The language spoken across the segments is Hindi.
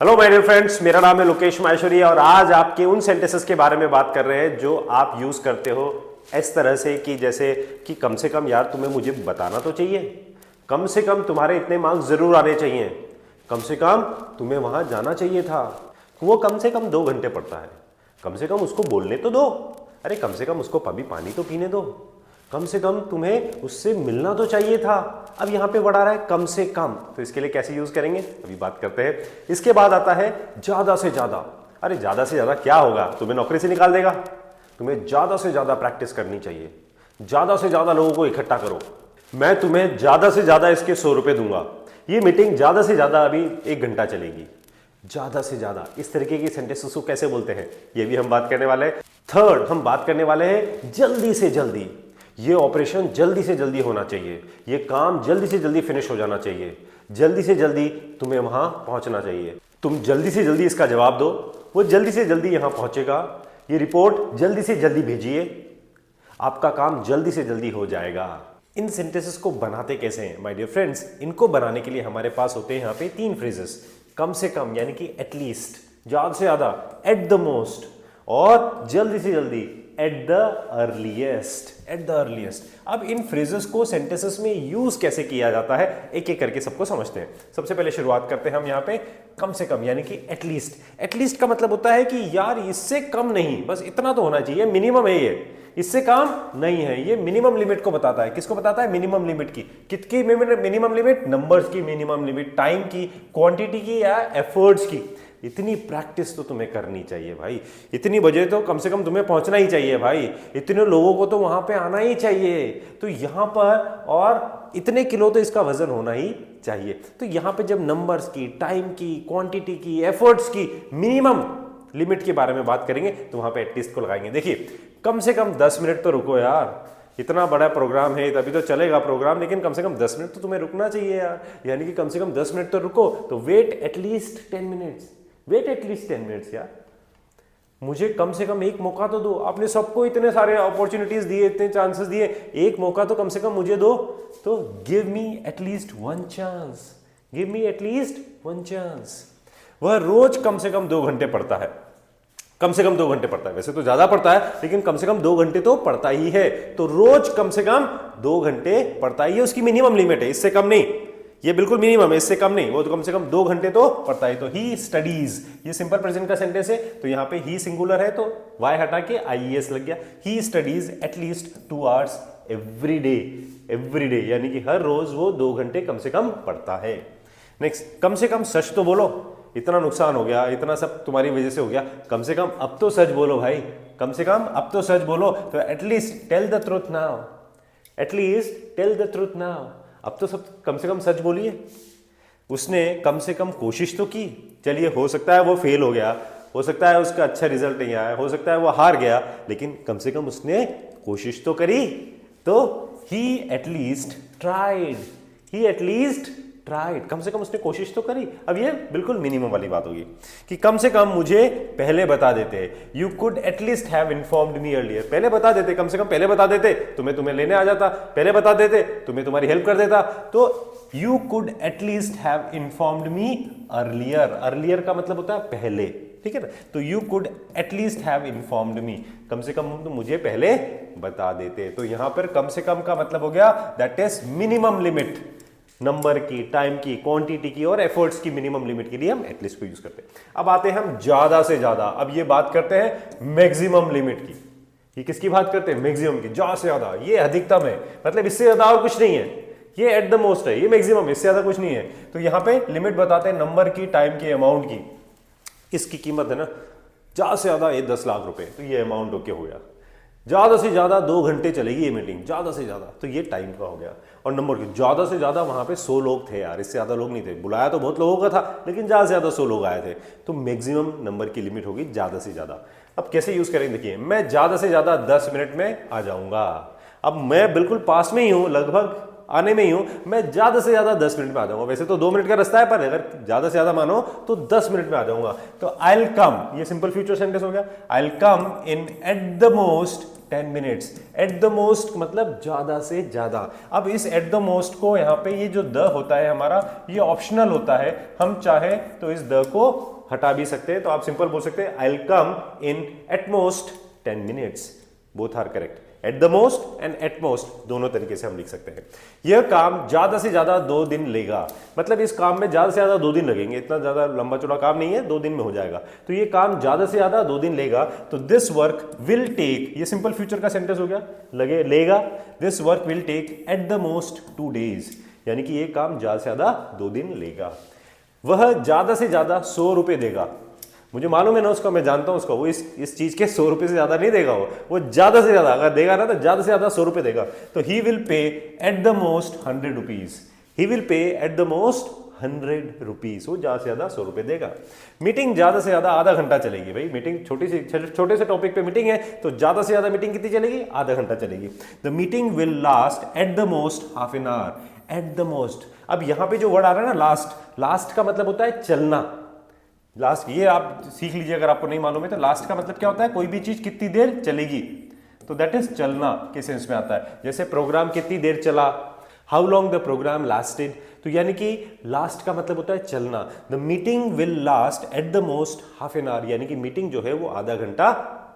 हेलो माय डियर फ्रेंड्स, मेरा नाम है लोकेश माहेश्वरी और आज आपके उन सेंटेंसेस के बारे में बात कर रहे हैं जो आप यूज करते हो इस तरह से कि जैसे कि कम से कम यार तुम्हें मुझे बताना तो चाहिए, कम से कम तुम्हारे इतने मार्क्स जरूर आने चाहिए, कम से कम तुम्हें वहां जाना चाहिए था। वो कम से कम 2 घंटे पढ़ता है, कम से कम उसको बोलने तो दो, अरे कम से कम उसको कभी पानी तो पीने दो, कम से कम तुम्हें उससे मिलना तो चाहिए था। अब यहां पे बढ़ा रहा है कम से कम, तो इसके लिए कैसे यूज करेंगे अभी बात करते हैं। इसके बाद आता है ज्यादा से ज्यादा। अरे ज्यादा से ज्यादा क्या होगा, तुम्हें नौकरी से निकाल देगा। तुम्हें ज्यादा से ज्यादा प्रैक्टिस करनी चाहिए, ज्यादा से ज्यादा लोगों को इकट्ठा करो, मैं तुम्हें ज्यादा से ज्यादा इसके 100 रुपए दूंगा, ये मीटिंग ज्यादा से ज्यादा अभी 1 घंटा चलेगी। ज्यादा से ज्यादा इस तरीके की सेंटेंसेस को कैसे बोलते हैं ये भी हम बात करने वाले हैं। थर्ड हम बात करने वाले हैं जल्दी से जल्दी। ये ऑपरेशन जल्दी से जल्दी होना चाहिए, ये काम जल्दी से जल्दी फिनिश हो जाना चाहिए, जल्दी से जल्दी तुम्हें वहां पहुंचना चाहिए। तुम जल्दी से जल्दी इसका जवाब दो, वो जल्दी से जल्दी यहां पहुंचेगा, ये रिपोर्ट जल्दी से जल्दी भेजिए, आपका काम जल्दी से जल्दी हो जाएगा। इन सेंटेंसेस को बनाते कैसे हैं माय डियर फ्रेंड्स, इनको बनाने के लिए हमारे पास होते हैं यहाँ पे 3 फ्रेजेस। कम से कम यानी कि एटलीस्ट, ज्यादा से ज्यादा, एट द मोस्ट, और जल्दी से जल्दी eight the earliest. Eight the earliest. अब इन फ्रेजेस को सेंटेंसेस में यूज कैसे किया जाता है एक एक करके सबको समझते हैं। सबसे पहले शुरुआत करते हैं हम यहाँ पे कम से कम यानी कि एटलीस्ट। एटलीस्ट का मतलब होता है कि यार इससे कम नहीं, बस इतना तो होना चाहिए, मिनिमम है ये, इससे काम नहीं है। ये मिनिमम लिमिट को बताता है। किसको बताता है? मिनिमम लिमिट की। कितनी मिनिमम लिमिट? नंबर्स की मिनिमम लिमिट, टाइम की, क्वांटिटी की या एफर्ट्स की। इतनी प्रैक्टिस तो तुम्हें करनी चाहिए भाई, इतनी बजे तो कम से कम तुम्हें पहुंचना ही चाहिए भाई, इतने लोगों को तो वहां पे आना ही चाहिए, तो यहां पर और इतने किलो तो इसका वजन होना ही चाहिए। तो यहां पे जब नंबर्स की, टाइम की, क्वांटिटी की, एफर्ट्स की मिनिमम लिमिट के बारे में बात करेंगे तो वहां पे एटलीस्ट को लगाएंगे। देखिए कम से कम 10 मिनट तो रुको यार, इतना बड़ा प्रोग्राम है तभी तो चलेगा प्रोग्राम, लेकिन कम से कम 10 मिनट तो तुम्हें रुकना चाहिए यार, यानी कि कम से कम 10 मिनट तो रुको। तो wait at least 10 minutes, wait at least 10 minutes यार, मुझे कम से कम एक मौका तो दो। आपने सबको इतने सारे अपॉर्चुनिटीज दिए, इतने चांसेस दिए, एक मौका तो कम से कम मुझे दो। तो give me at least 1 chance, give me at least 1 chance. वह रोज कम से कम 2 घंटे पढ़ता है, कम से कम 2 घंटे पढ़ता है, वैसे तो ज्यादा पढ़ता है लेकिन कम से कम 2 घंटे तो पढ़ता ही है। तो रोज कम से कम 2 घंटे पढ़ता ही है, उसकी मिनिमम लिमिट है, इससे कम नहीं, ये बिल्कुल मिनिमम है, इससे कम नहीं, वो तो कम से कम 2 घंटे तो पढ़ता है। तो ही स्टडीज, ये सिंपल प्रेजेंट का सेंटेंस है, तो यहाँ पे ही सिंगुलर है तो वाई हटा के आईएस लग गया। He studies at least 2 hours every day, every day यानी कि हर रोज वो 2 घंटे कम से कम पढ़ता है। नेक्स्ट, कम से कम सच तो बोलो, इतना नुकसान हो गया, इतना सब तुम्हारी वजह से हो गया, कम से कम अब तो सच बोलो भाई, कम से कम अब तो सच बोलो। तो at least tell the truth now, at least tell the truth now, अब तो सब कम से कम सच बोलिए। उसने कम से कम कोशिश तो की, चलिए हो सकता है वो फेल हो गया, हो सकता है उसका अच्छा रिजल्ट नहीं आया, हो सकता है वो हार गया, लेकिन कम से कम उसने कोशिश तो करी। तो ही एटलीस्ट ट्राइड, ही एटलीस्ट ट्राइड, कम से कम उसने कोशिश तो करी। अब ये बिल्कुल मिनिमम वाली बात होगी कि कम से कम मुझे पहले बता देते, you could at least have informed me earlier, पहले बता देते, कम से कम पहले बता देते तो मैं तुम्हें लेने आ जाता, पहले बता देते तो मैं तुम्हारी हेल्प कर देता। तो you could at least have informed me earlier, earlier का मतलब होता है पहले, ठीक है ना। तो you could at least have informed me, कम से कम तो मुझे पहले बता देते। तो यहां पर कम से कम का मतलब हो गया that is minimum limit, number की, टाइम की, क्वांटिटी की और एफर्ट्स की मिनिमम लिमिट के लिए हम एटलीस्ट को यूज करते हैं। अब आते हैं हम ज्यादा से ज्यादा। अब ये बात करते हैं मैक्सिमम लिमिट की। ये किसकी बात करते हैं? मैक्सिमम की, ज्यादा से ज्यादा, ये अधिकतम है, मतलब इससे ज्यादा और कुछ नहीं है, ये एट द मोस्ट है, ये मैक्सिमम है, इससे ज्यादा कुछ नहीं है। तो यहां पे लिमिट बताते हैं नंबर की, टाइम की, अमाउंट की। इसकी कीमत है ना ज्यादा से ज्यादा ये 10 लाख रुपए, तो ये अमाउंट ओके हो गया। ज्यादा से ज्यादा 2 घंटे चलेगी ये मीटिंग, ज्यादा से ज्यादा, तो ये टाइम का हो गया। और नंबर की, ज्यादा से ज्यादा वहां पे 100 लोग थे यार, इससे ज्यादा लोग नहीं थे, बुलाया तो बहुत लोगों का था लेकिन ज्यादा से ज्यादा 100 लोग आए थे, तो मैक्सिमम नंबर की लिमिट होगी ज्यादा से ज्यादा। अब कैसे यूज करेंगे, देखिए मैं ज्यादा से ज्यादा 10 मिनट में आ जाऊंगा। अब मैं बिल्कुल पास में ही हूं, लगभग आने में ही हूं, मैं ज्यादा से ज्यादा 10 मिनट में आ जाऊंगा। वैसे तो 2 मिनट का रास्ता है, पर अगर ज्यादा से ज्यादा मानो तो 10 मिनट में आ जाऊंगा। तो आई विल कम, ये सिंपल फ्यूचर सेंटेंस हो गया, आई will come in eight the most 10 minutes. Eight the most मतलब ज्यादा से ज्यादा। अब इस एट द मोस्ट को यहाँ पे ये जो द होता है हमारा, ये ऑप्शनल होता है। हम चाहे तो इस द को हटा भी सकते हैं। तो आप सिंपल बोल सकते हैं I will come in at most 10 minutes. Both are correct. At the most and at most दोनों तरीके से हम लिख सकते हैं। यह काम ज्यादा से ज्यादा 2 दिन लेगा, मतलब इस काम में ज्यादा से ज्यादा 2 दिन लगेंगे। इतना ज्यादा लंबा चौड़ा काम नहीं है, 2 दिन में हो जाएगा। तो ये काम ज्यादा से ज्यादा 2 दिन लेगा। तो दिस वर्क विल टेक, ये सिंपल फ्यूचर का सेंटेंस हो गया, लेगा। This work will take at the most 2 days, यानी कि ये काम ज्यादा से ज्यादा 2 दिन लेगा। वह ज्यादा से ज्यादा 100 रुपए देगा। मुझे मालूम है ना उसका, मैं जानता हूं उसका, वो इस चीज के 100 रुपए से ज्यादा नहीं देगा। वो ज्यादा से ज्यादा अगर देगा ना तो ज्यादा से ज्यादा 100 रुपए देगा। तो he will pay eight the most 100 rupees. He will pay eight the most 100 rupees. वो ज्यादा से ज्यादा 100 रुपए देगा। मीटिंग ज्यादा से ज्यादा आधा घंटा चलेगी। भाई मीटिंग छोटे से टॉपिक पे मीटिंग है, तो ज्यादा से ज्यादा मीटिंग कितनी चलेगी? आधा घंटा चलेगी। The meeting will last at the most half an our. Eight the most, अब यहां पे जो वर्ड आ रहा है ना लास्ट, लास्ट का मतलब होता है चलना। लास्ट, ये आप सीख लीजिए अगर आपको नहीं मालूम है तो। लास्ट का मतलब क्या होता है? कोई भी चीज कितनी देर चलेगी, तो दैट इज चलना के सेंस में आता है। जैसे प्रोग्राम कितनी देर चला, how long the programme lasted. तो यानी कि लास्ट का मतलब होता है चलना। The meeting will last at the most half an hour, यानी कि मीटिंग जो है वो आधा घंटा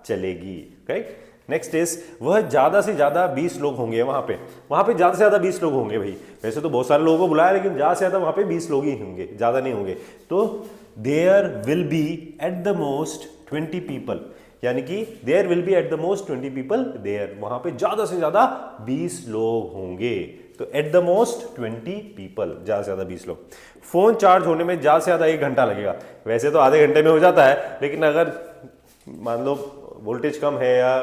चलेगी। राइट। नेक्स्ट इज, वह ज्यादा से ज्यादा 20 लोग होंगे वहां पे ज्यादा से ज्यादा 20 लोग होंगे। भाई वैसे तो बहुत सारे लोगों को बुलाया, लेकिन ज्यादा से ज्यादा वहां पे 20 लोग ही होंगे, ज्यादा नहीं होंगे। तो there will be at the most 20 people, यानी कि there will be at the most 20 people there, वहां पे ज्यादा से ज्यादा 20 लोग होंगे। तो एट द मोस्ट 20 पीपल, ज्यादा से ज्यादा 20 लोग। फोन चार्ज होने में ज्यादा से ज्यादा 1 घंटा लगेगा। वैसे तो आधे घंटे में हो जाता है, लेकिन अगर मान लो वोल्टेज कम है या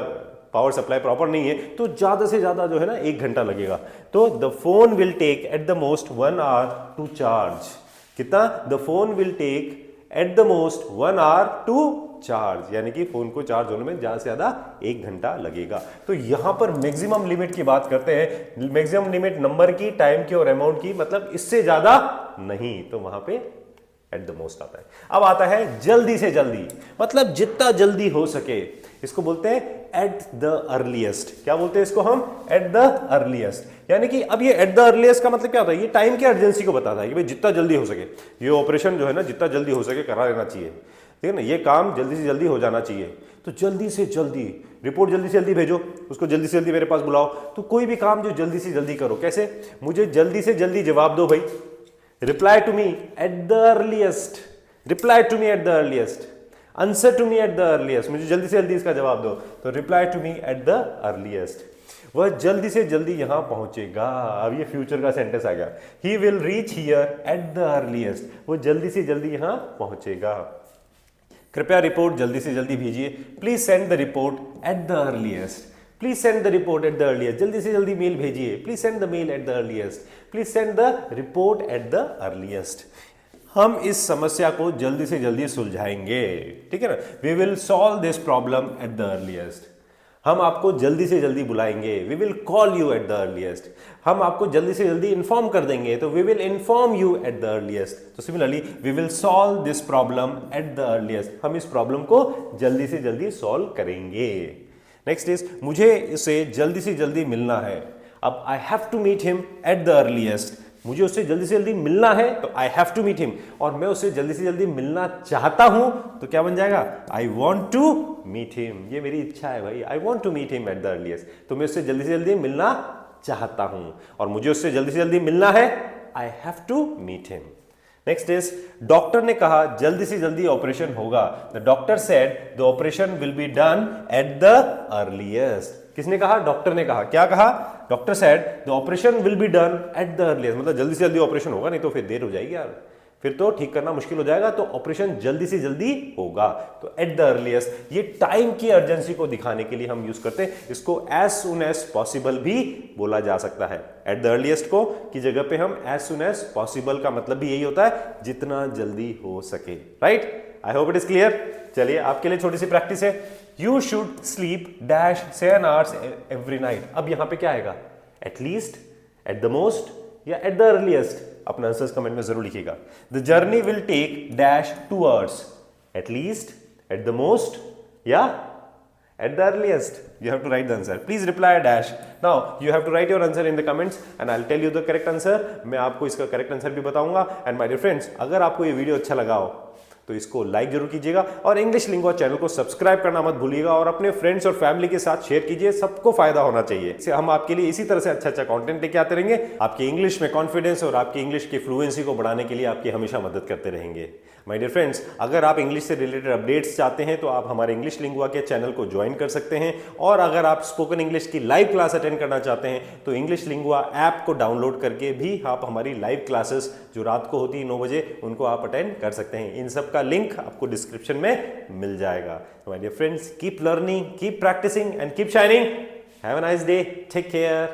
पावर सप्लाई प्रॉपर नहीं है तो ज्यादा से ज्यादा जो है ना 1 घंटा लगेगा। तो the phone will take at the most 1 hour to charge. कितना? The phone will take at the most 1 hour to charge, यानी कि फोन को चार्ज होने में ज्यादा से ज्यादा 1 घंटा लगेगा। तो यहां पर मैक्सिमम लिमिट की बात करते हैं। मैक्सिमम लिमिट नंबर की, टाइम की और अमाउंट की, मतलब इससे ज्यादा नहीं। तो वहां पे एट द मोस्ट आता है। अब आता है जल्दी से जल्दी, मतलब जितना जल्दी हो सके। इसको बोलते हैं एट द अर्लीस्ट। क्या बोलते हैं इसको हम? Eight the earliest. यानी कि अब ये एट द अर्लीस्ट का मतलब क्या होता है? ये टाइम की अर्जेंसी को बताता है कि भाई जितना जल्दी हो सके ये ऑपरेशन जो है ना, जितना जल्दी हो सके करा लेना चाहिए। ठीक है ना, ये काम जल्दी से जल्दी हो जाना चाहिए। तो जल्दी से जल्दी रिपोर्ट जल्दी से जल्दी भेजो, उसको जल्दी से जल्दी मेरे पास बुलाओ। तो कोई भी काम जो जल्दी से जल्दी करो। कैसे? मुझे जल्दी से जल्दी जवाब दो भाई। Reply to me at the earliest. Reply to me at the earliest. Answer to me at the earliest. मुझे जल्दी से जल्दी इसका जवाब दो। तो reply to me at the earliest. वह जल्दी से जल्दी यहां पहुंचेगा। अब ये फ्यूचर का सेंटेंस आ गया। He will reach here eight the earliest. वो जल्दी से जल्दी यहां पहुंचेगा। कृपया रिपोर्ट जल्दी से जल्दी भेजिए। Please send the report at the earliest. Please send the report at the earliest. जल्दी से जल्दी मेल भेजिए। Please send the mail at the earliest. Please send the report at the earliest. हम इस समस्या को जल्दी से जल्दी सुलझाएंगे। ठीक है ना? We will solve this problem at the earliest. हम आपको जल्दी से जल्दी बुलाएंगे। We will call you at the earliest. हम आपको जल्दी से जल्दी इन्फॉर्म कर देंगे, तो we will inform you at the earliest. तो similarly we will solve this problem at the earliest. हम इस प्रॉब्लम को जल्दी से जल्दी सॉल्व करेंगे। नेक्स्ट इज, मुझे इसे जल्दी से जल्दी मिलना है। अब I have to meet him at the earliest. मुझे उससे जल्दी से जल्दी मिलना है तो I have to meet him, और मैं उससे जल्दी से जल्दी मिलना चाहता हूं तो क्या बन जाएगा? I want to meet him. ये मेरी इच्छा है भाई, I want to meet him at the earliest. तो मैं उससे जल्दी से जल्दी मिलना चाहता हूं और मुझे उससे जल्दी से जल्दी मिलना है। I have to meet him. Next is, doctor ने कहा जल्दी से जल्दी ऑपरेशन होगा। The doctor said the operation will be done at the earliest. किसने कहा? डॉक्टर ने कहा। क्या कहा? Doctor said the operation will be done at the earliest. मतलब जल्दी से जल्दी ऑपरेशन होगा, नहीं तो फिर देर हो जाएगी यार, फिर तो ठीक करना मुश्किल हो जाएगा। तो ऑपरेशन जल्दी से जल्दी होगा। तो एट द अर्लीस्ट ये टाइम की अर्जेंसी को दिखाने के लिए हम यूज करते हैं। इसको एज सुन एज पॉसिबल भी बोला जा सकता है। एट द अर्लीस्ट को की जगह पे हम एज सुन एज पॉसिबल का मतलब भी यही होता है, जितना जल्दी हो सके। Right? I hope it is clear. चलिए आपके लिए छोटी सी प्रैक्टिस है। You should sleep dash 7 hours every night. अब यहां पे क्या आएगा? एटलीस्ट, एट द मोस्ट या एट द अर्लीस्ट? अपना आंसर्स कमेंट में जरूर लिखिएगा। The journey will take dash 2 hours। At least, at the most या At the earliest, you have to write the answer. Please reply a dash. Now, you have to write your answer in the comments and I'll tell you the correct answer. मैं आपको इसका correct answer भी बताऊंगा. And my dear friends, अगर आपको ये वीडियो अच्छा लगा हो तो इसको लाइक जरूर कीजिएगा और इंग्लिश लिंगुआ चैनल को सब्सक्राइब करना मत भूलिएगा और अपने फ्रेंड्स और फैमिली के साथ शेयर कीजिए. सबको फायदा होना चाहिए. इससे हम आपके लिए इसी तरह से अच्छा कंटेंट लेके आते रहेंगे. आपकी इंग्लिश में कॉन्फिडेंस और आपकी इंग्लिश की फ्लुएंसी को बढ़ाने के लिए आपकी हमेशा मदद करते रहेंगे. माय डियर फ्रेंड्स, अगर आप इंग्लिश से रिलेटेड अपडेट्स चाहते हैं तो आप हमारे इंग्लिश लिंगुआ के चैनल को ज्वाइन कर सकते हैं और अगर आप स्पोकन इंग्लिश की लाइव क्लास अटेंड करना चाहते हैं तो इंग्लिश लिंगुआ ऐप को डाउनलोड करके भी आप हमारी लाइव क्लासेस जो रात को होती है 9 बजे उनको आप अटेंड कर सकते हैं. इन सब का लिंक आपको डिस्क्रिप्शन में मिल जाएगा. My dear friends, keep learning, keep practising and keep shining. Have a nice day. Take care.